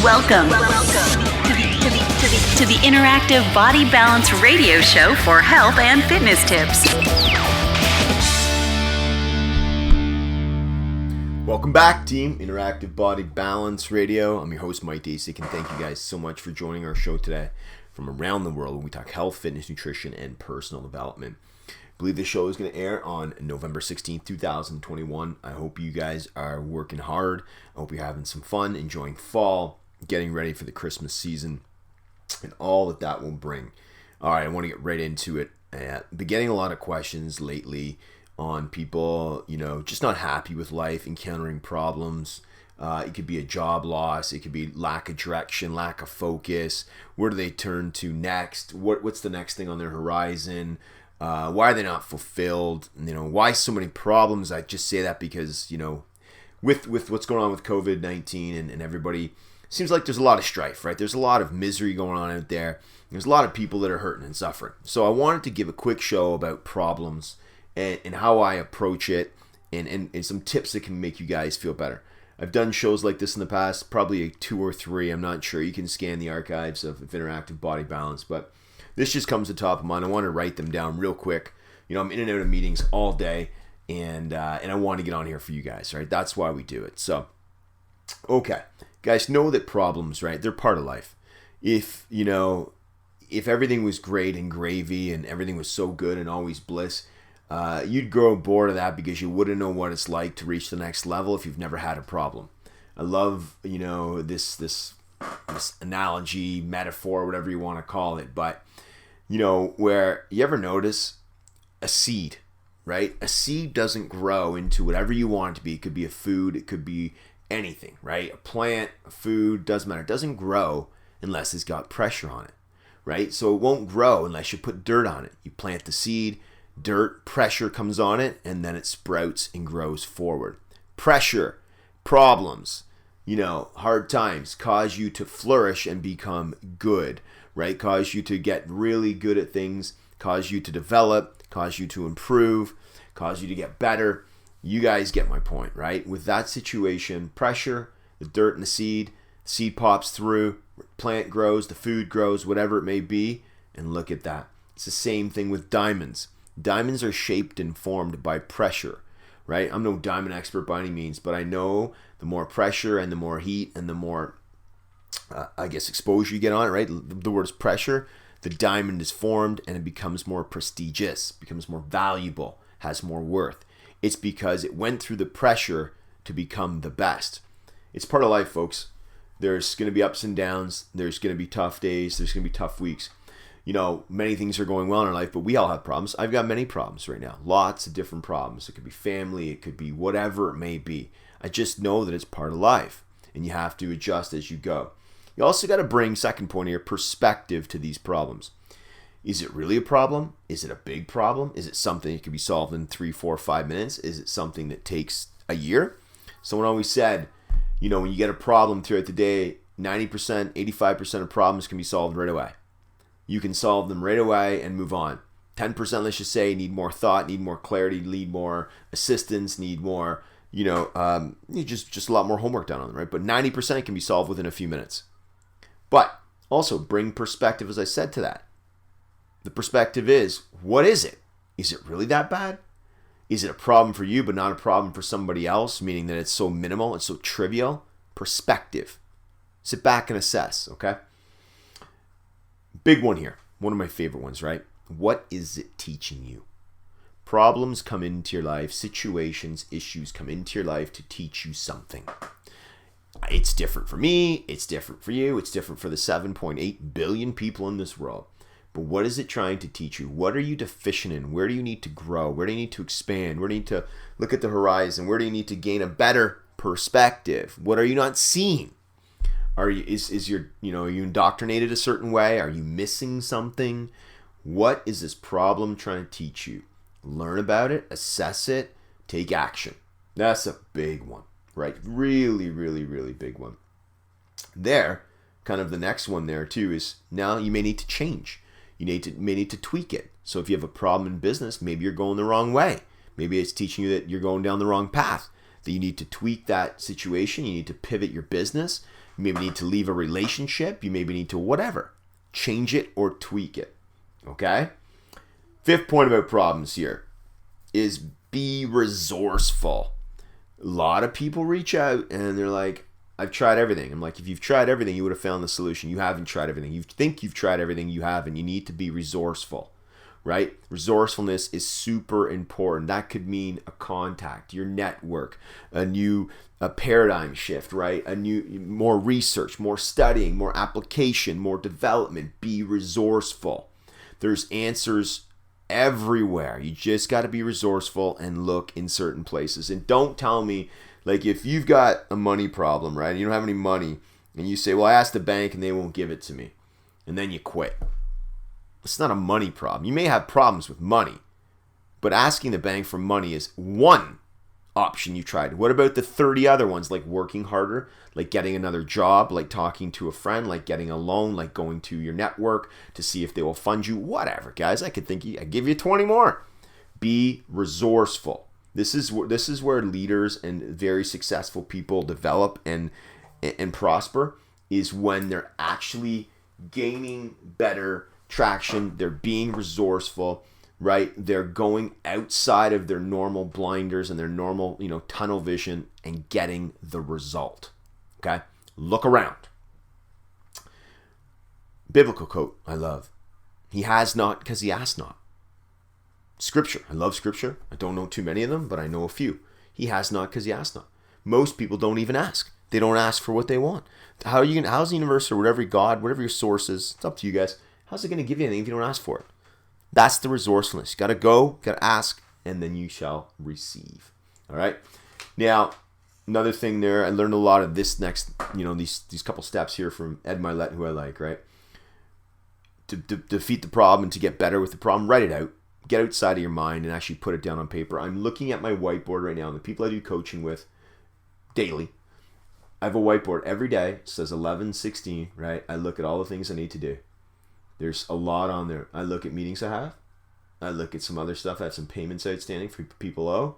Welcome to the Interactive Body Balance Radio Show for health and fitness tips. Welcome back, team. Interactive Body Balance Radio. I'm your host, Mike Dasick, and thank you guys so much for joining our show today from around the world when we talk health, fitness, nutrition, and personal development. I believe this show is going to air on November 16th, 2021. I hope you guys are working hard. I hope you're having some fun, enjoying fall, getting ready for the Christmas season, and all that will bring. All right, I want to get right into it. I've been getting a lot of questions lately on people, just not happy with life, encountering problems. It could be a job loss. It could be lack of direction, lack of focus. Where do they turn to next? What's the next thing on their horizon? Why are they not fulfilled? Why so many problems? I just say that because, with what's going on with COVID-19 and everybody, seems like there's a lot of strife, right? There's a lot of misery going on out there. There's a lot of people that are hurting and suffering. So I wanted to give a quick show about problems and how I approach it and some tips that can make you guys feel better. I've done shows like this in the past, probably 2 or 3, I'm not sure. You can scan the archives of Interactive Body Balance, but this just comes to top of mind. I want to write them down real quick. I'm in and out of meetings all day, and I want to get on here for you guys, right? That's why we do it. So, okay. Guys, know that problems, right, they're part of life. If everything was great and gravy and everything was so good and always bliss, you'd grow bored of that because you wouldn't know what it's like to reach the next level if you've never had a problem. I love, this analogy, metaphor, whatever you want to call it, but, where you ever notice a seed, right? A seed doesn't grow into whatever you want it to be. It could be a food, it could be anything, right? A plant, a food, doesn't matter. It doesn't grow unless it's got pressure on it, right? So it won't grow unless you put dirt on it. You plant the seed, dirt, pressure comes on it, and then it sprouts and grows forward. Pressure, problems, hard times cause you to flourish and become good, right? Cause you to get really good at things, cause you to develop, cause you to improve, cause you to get better. You guys get my point, right? With that situation, pressure, the dirt and the seed pops through, plant grows, the food grows, whatever it may be, and look at that. It's the same thing with diamonds. Diamonds are shaped and formed by pressure, right? I'm no diamond expert by any means, but I know the more pressure and the more heat and the more, exposure you get on it, right? The word is pressure. The diamond is formed and it becomes more prestigious, becomes more valuable, has more worth. It's because it went through the pressure to become the best. It's part of life, folks. There's going to be ups and downs. There's going to be tough days. There's going to be tough weeks. Many things are going well in our life, but we all have problems. I've got many problems right now. Lots of different problems. It could be family. It could be whatever it may be. I just know that it's part of life, and you have to adjust as you go. You also got to bring, second point here, perspective to these problems. Is it really a problem? Is it a big problem? Is it something that can be solved in 3, 4, 5 minutes? Is it something that takes a year? Someone always said, when you get a problem throughout the day, 90%, 85% of problems can be solved right away. You can solve them right away and move on. 10%, let's just say, need more thought, need more clarity, need more assistance, need more, just a lot more homework done on them, right? But 90% can be solved within a few minutes. But also bring perspective, as I said, to that. The perspective is, what is it? Is it really that bad? Is it a problem for you but not a problem for somebody else, meaning that it's so minimal, it's so trivial? Perspective. Sit back and assess, okay? Big one here. One of my favorite ones, right? What is it teaching you? Problems come into your life, situations, issues come into your life to teach you something. It's different for me, it's different for you, it's different for the 7.8 billion people in this world. But what is it trying to teach you? What are you deficient in? Where do you need to grow? Where do you need to expand? Where do you need to look at the horizon? Where do you need to gain a better perspective? What are you not seeing? Are you are you indoctrinated a certain way? Are you missing something? What is this problem trying to teach you? Learn about it, assess it, take action. That's a big one, right? Really, really, really big one. There, kind of the next one there too is now you may need to change. You may need to tweak it. So if you have a problem in business, maybe you're going the wrong way. Maybe it's teaching you that you're going down the wrong path, that you need to tweak that situation. You need to pivot your business. You maybe need to leave a relationship. You maybe need to whatever. Change it or tweak it. Okay? Fifth point about problems here is be resourceful. A lot of people reach out and they're like, I've tried everything. I'm like, if you've tried everything, you would have found the solution. You haven't tried everything. You think you've tried everything, you haven't. You need to be resourceful, right? Resourcefulness is super important. That could mean a contact, your network, a paradigm shift, right? More research, more studying, more application, more development. Be resourceful. There's answers everywhere. You just got to be resourceful and look in certain places. And don't tell me, like, if you've got a money problem, right, and you don't have any money, and you say, well, I asked the bank and they won't give it to me, and then you quit. It's not a money problem. You may have problems with money, but asking the bank for money is one option you tried. What about the 30 other ones, like working harder, like getting another job, like talking to a friend, like getting a loan, like going to your network to see if they will fund you? Whatever, guys. I give you 20 more. Be resourceful. This is where leaders and very successful people develop and prosper, is when they're actually gaining better traction. They're being resourceful, right? They're going outside of their normal blinders and their normal, tunnel vision and getting the result. Okay? Look around. Biblical quote I love. He has not because he asked not. Scripture. I love scripture. I don't know too many of them, but I know a few. He has not because he asked not. Most people don't even ask. They don't ask for what they want. How's the universe or whatever God, whatever your source is, it's up to you guys. How's it going to give you anything if you don't ask for it? That's the resourcefulness. You got to go, got to ask, and then you shall receive. All right? Now, another thing there, I learned a lot of this next, these couple steps here from Ed Mylett, who I like, right? To defeat the problem and to get better with the problem, write it out. Get outside of your mind and actually put it down on paper. I'm looking at my whiteboard right now, and the people I do coaching with daily, I have a whiteboard every day. It says 11:16, right? I look at all the things I need to do. There's a lot on there. I look at meetings I have. I look at some other stuff. I have some payments outstanding for people owe.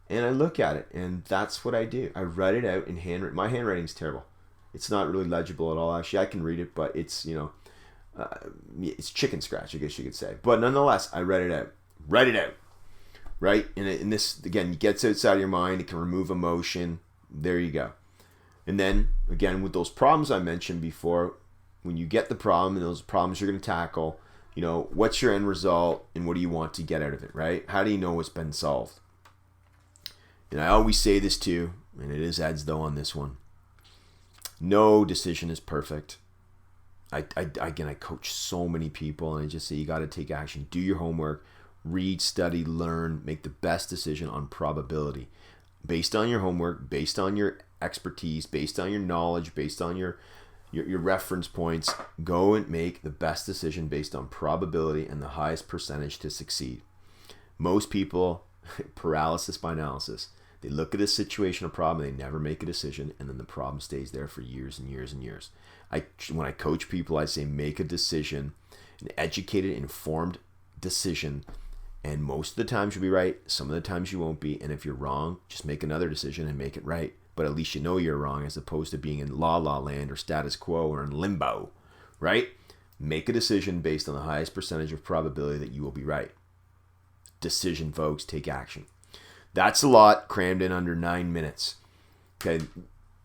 And I look at it, and that's what I do. I write it out in handwriting. My handwriting's terrible. It's not really legible at all. Actually, I can read it, but it's, it's chicken scratch, I guess you could say. But nonetheless, I write it out. Write it out, right? And this, again, gets outside of your mind. It can remove emotion. There you go. And then, again, with those problems I mentioned before, when you get the problem and those problems you're going to tackle, what's your end result and what do you want to get out of it, right? How do you know it's been solved? And I always say this too, and it is Ed's though on this one. No decision is perfect. I coach so many people, and I just say you got to take action. Do your homework. Read, study, learn. Make the best decision on probability. Based on your homework, based on your expertise, based on your knowledge, based on your reference points, go and make the best decision based on probability and the highest percentage to succeed. Most people, paralysis by analysis, they look at a situation or problem, they never make a decision, and then the problem stays there for years and years and years. When I coach people, I say make a decision, an educated, informed decision, and most of the times you'll be right, some of the times you won't be, and if you're wrong, just make another decision and make it right. But at least you know you're wrong, as opposed to being in la la land or status quo or in limbo, right? Make a decision based on the highest percentage of probability that you will be right. Decision, folks. Take action. That's a lot crammed in under 9 minutes. Okay,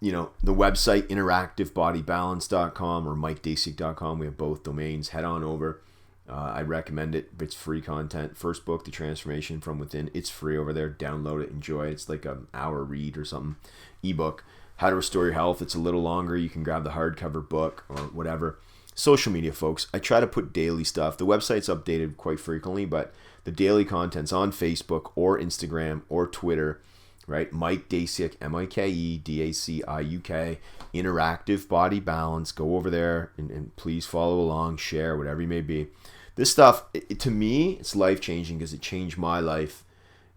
the website, interactivebodybalance.com or MikeDasiak.com. We have both domains. Head on over. I recommend it. It's free content. First book, The Transformation from Within. It's free over there. Download it. Enjoy it. It's like an hour read or something. Ebook. How to Restore Your Health. It's a little longer. You can grab the hardcover book or whatever. Social media, folks. I try to put daily stuff. The website's updated quite frequently, but the daily content's on Facebook or Instagram or Twitter, right? Mike Dasiak, MikeDaciuk, Interactive Body Balance. Go over there and please follow along, share, whatever you may be. This stuff, to me, it's life-changing because it changed my life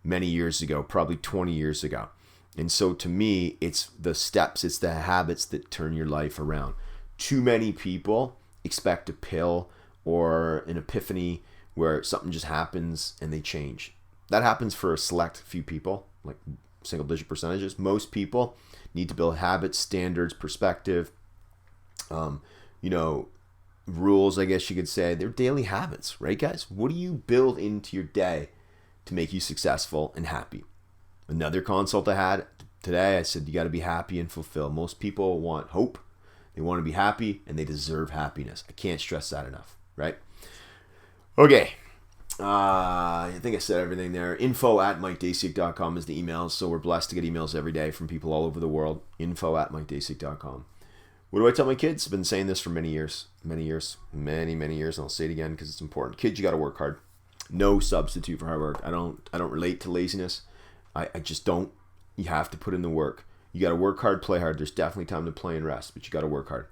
many years ago, probably 20 years ago. And so to me, it's the steps, it's the habits that turn your life around. Too many people expect a pill or an epiphany where something just happens and they change. That happens for a select few people, like single-digit percentages. Most people need to build habits, standards, perspective, you know, rules, I guess you could say. They're daily habits, right, guys? What do you build into your day to make you successful and happy? Another consult I had today, I said, you got to be happy and fulfilled. Most people want hope. They want to be happy, and they deserve happiness. I can't stress that enough, right? Okay. I think I said everything there. info@MikeDasiak.com is the email. So we're blessed to get emails every day from people all over the world. info@MikeDasiak.com. What do I tell my kids? I've been saying this for many years, many years, and I'll say it again because it's important. Kids, you got to work hard. No substitute for hard work. I don't relate to laziness. I just don't. You have to put in the work. You got to work hard, play hard. There's definitely time to play and rest, but you got to work hard.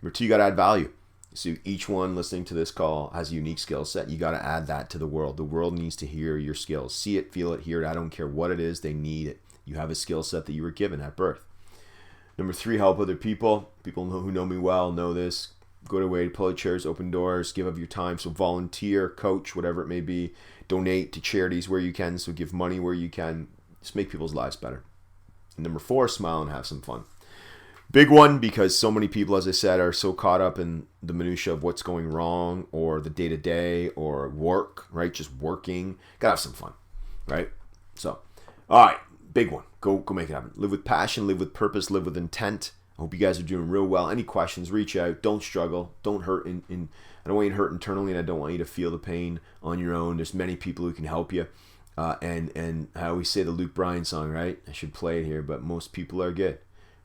Number 2, you got to add value. So each one listening to this call has a unique skill set. You got to add that to the world. The world needs to hear your skills. See it, feel it, hear it. I don't care what it is. They need it. You have a skill set that you were given at birth. Number 3, help other people. People who know me well know this. Go to way, pull out chairs, open doors, give of your time. So volunteer, coach, whatever it may be. Donate to charities where you can. So give money where you can. Just make people's lives better. And number 4, smile and have some fun. Big one, because so many people, as I said, are so caught up in the minutia of what's going wrong or the day-to-day or work, right? Just working. Gotta have some fun, right? So, all right, big one. Go make it happen. Live with passion, live with purpose, live with intent. I hope you guys are doing real well. Any questions, reach out. Don't struggle. Don't hurt. I don't want you to hurt internally, and I don't want you to feel the pain on your own. There's many people who can help you. And I always say the Luke Bryan song, right? I should play it here, but most people are good.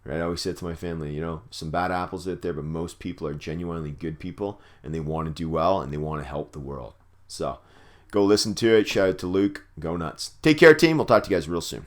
Right? I always said to my family, you know, some bad apples out there, but most people are genuinely good people, and they want to do well, and they want to help the world. So go listen to it. Shout out to Luke. Go nuts. Take care, team. We'll talk to you guys real soon.